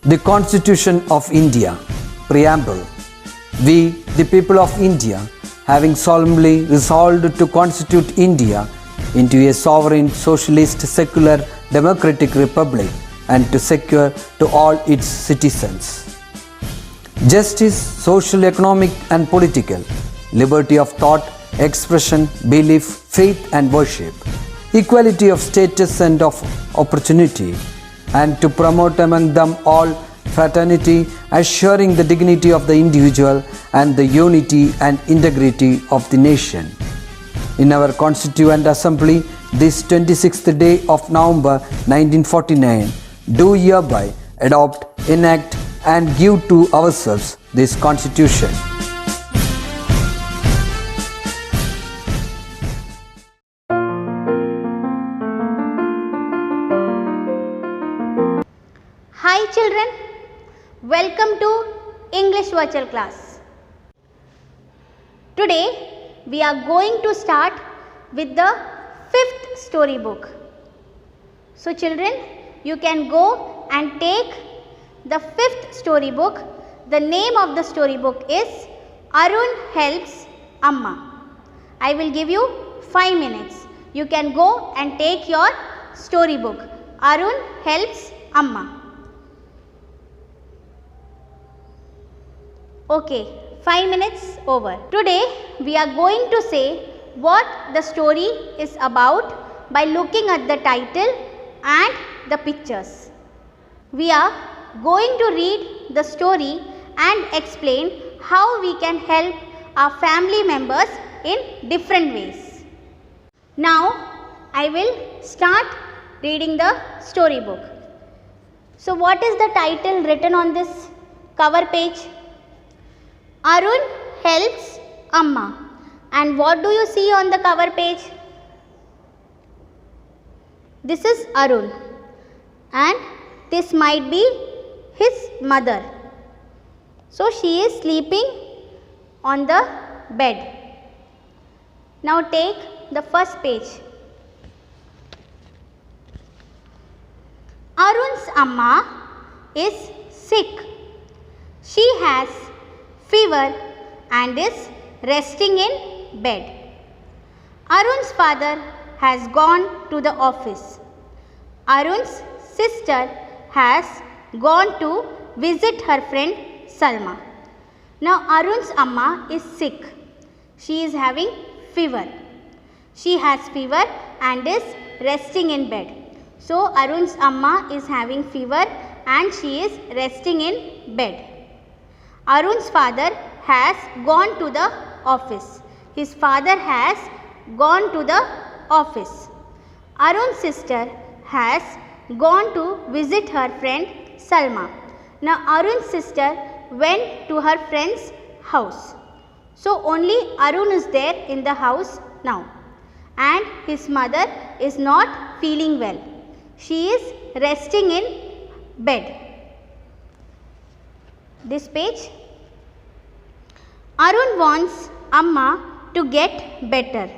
The Constitution of India, Preamble. We, the people of India, having solemnly resolved to constitute India into a sovereign, socialist, secular, democratic republic and to secure to all its citizens justice, social, economic and political, liberty of thought, expression, belief, faith and worship, equality of status and of opportunity, and to promote among them all fraternity, assuring the dignity of the individual and the unity and integrity of the nation. In our Constituent Assembly, this 26th day of November 1949, do hereby adopt, enact and give to ourselves this Constitution. Hi children, welcome to English virtual class. Today we are going to start with the 5th storybook. So children, you can go and take the 5th storybook. The name of the storybook is Arun Helps Amma. I will give you 5 minutes. You can go and take your storybook Arun Helps Amma. Okay, 5 minutes over. Today we are going to say what the story is about by looking at the title and the pictures. We are going to read the story and explain how we can help our family members in different ways. Now I will start reading the storybook. So what is the title written on this cover page? Arun Helps Amma. And what do you see on the cover page? This is Arun and this might be his mother. So she is sleeping on the bed. Now take the first page. Arun's Amma is sick. She has fever and is resting in bed. Arun's father has gone to the office. Arun's sister has gone to visit her friend Salma. Now Arun's Amma is sick. She is having fever. She has fever and is resting in bed. So Arun's Amma is having fever and she is resting in bed. Arun's father has gone to the office. His father has gone to the office. Arun's sister has gone to visit her friend Salma. Now Arun's sister went to her friend's house. So only Arun is there in the house now. And his mother is not feeling well. She is resting in bed. This page. Arun wants Amma to get better.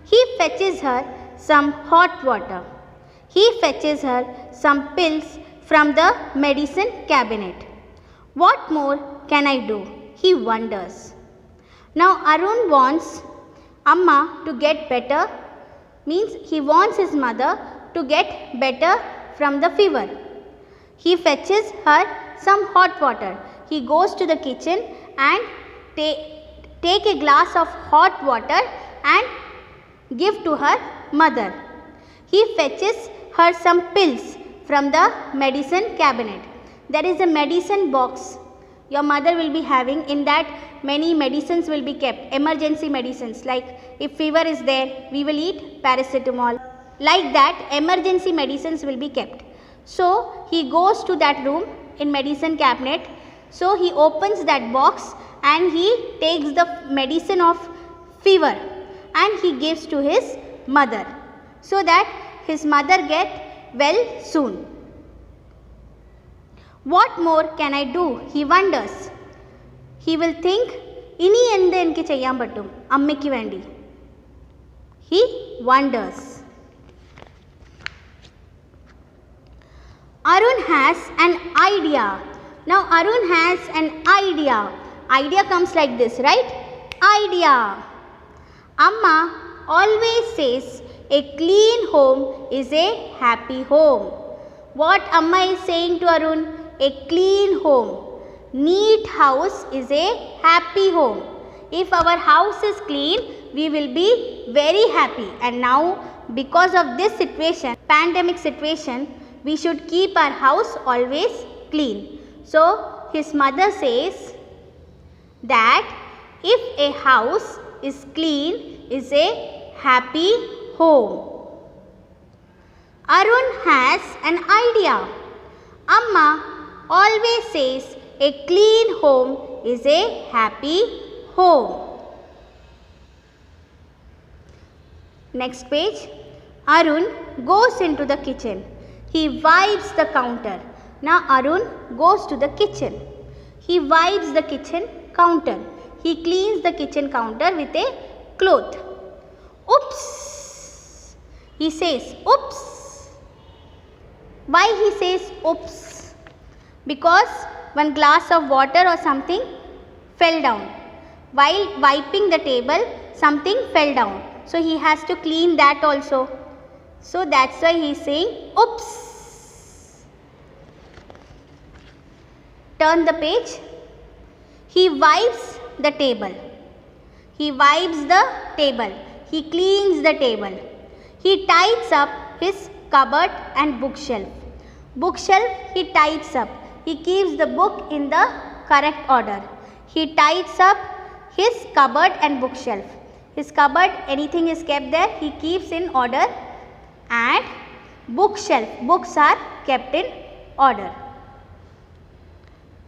He fetches her some hot water. He fetches her some pills from the medicine cabinet. What more can I do? He wonders. Now Arun wants Amma to get better, means he wants his mother to get better from the fever. He fetches her some hot water. He goes to the kitchen and take a glass of hot water and give to her mother. He fetches her some pills from the medicine cabinet. There is a medicine box your mother will be having. In that many medicines will be kept, emergency medicines, like if fever is there we will eat paracetamol. Like that emergency medicines will be kept. So he goes to that room in medicine cabinet. So he opens that box and he takes the medicine of fever and he gives to his mother so that his mother get well soon. What more can I do? He wonders. He will think, ini endu enki cheyyam pattum ammikku vendi. He wonders. Arun has an idea. Now Arun has an idea. Idea comes like this, right? Idea. Amma always says a clean home is a happy home. What Amma is saying to Arun? A clean home. Neat house is a happy home. If our house is clean, we will be very happy. And now, because of this situation, pandemic situation, we should keep our house always clean. So, his mother says that if a house is clean, is a happy home. Arun has an idea. Amma always says a clean home is a happy home. Next page. Arun goes into the kitchen. He wipes the counter. Now Arun goes to the kitchen. He wipes the kitchen counter. He cleans the kitchen counter with a cloth. Oops! He says, oops. Why he says oops? Because one glass of water or something fell down. While wiping the table, something fell down. So he has to clean that also. So that's why he is saying oops. Turn the page. He wipes the table. He wipes the table. He cleans the table. He tidies up his cupboard and bookshelf. Bookshelf he tidies up. He keeps the book in the correct order. He tidies up his cupboard and bookshelf. His cupboard, anything is kept there, he keeps in order, and bookshelf, books are kept in order.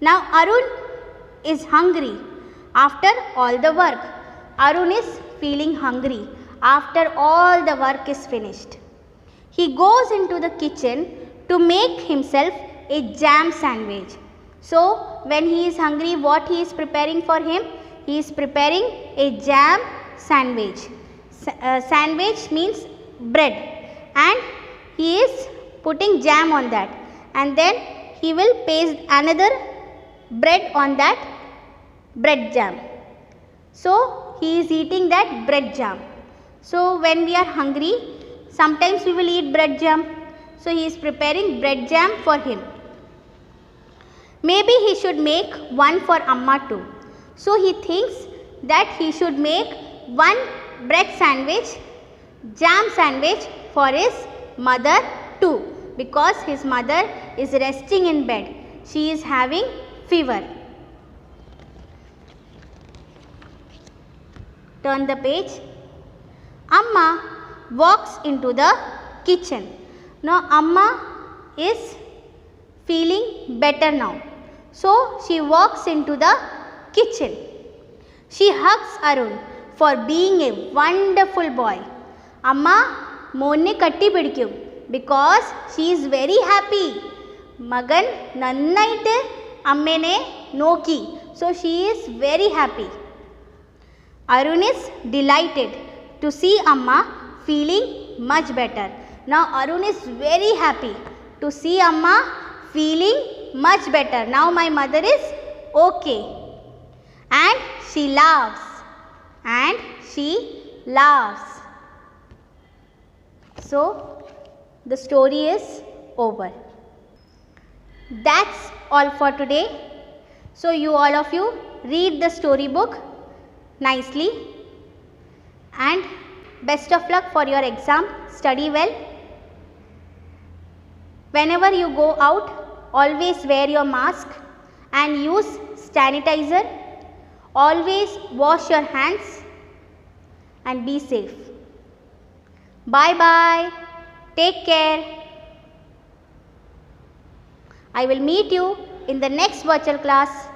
Now Arun is hungry after all the work. Arun is feeling hungry after all the work is finished. He goes into the kitchen to make himself a jam sandwich. So when he is hungry, what he is preparing for him? He is preparing a jam sandwich. Sandwich means bread, and he is putting jam on that, and then he will paste another bread on that bread jam. So he is eating that bread jam. So when we are hungry, sometimes we will eat bread jam. So he is preparing bread jam for him. Maybe he should make one for Amma too. So he thinks that he should make one bread sandwich, jam sandwich for his mother too, because his mother is resting in bed. She is having fever. Turn the page. Amma walks into the kitchen. Now Amma is feeling better now. So she walks into the kitchen. She hugs Arun for being a wonderful boy. Amma monne katti pidikum because she is very happy. Magan nannaite ammene noki. So she is very happy. Arun is delighted to see Amma feeling much better. Now Arun is very happy to see Amma feeling much better. Now my mother is okay. And she laughs. And she laughs. So the story is over. That's all for today. So you all of you read the storybook nicely, and best of luck for your exam. Study well. Whenever you go out, always wear your mask and use sanitizer. Always wash your hands and be safe. Bye bye. Take care. I will meet you in the next virtual class.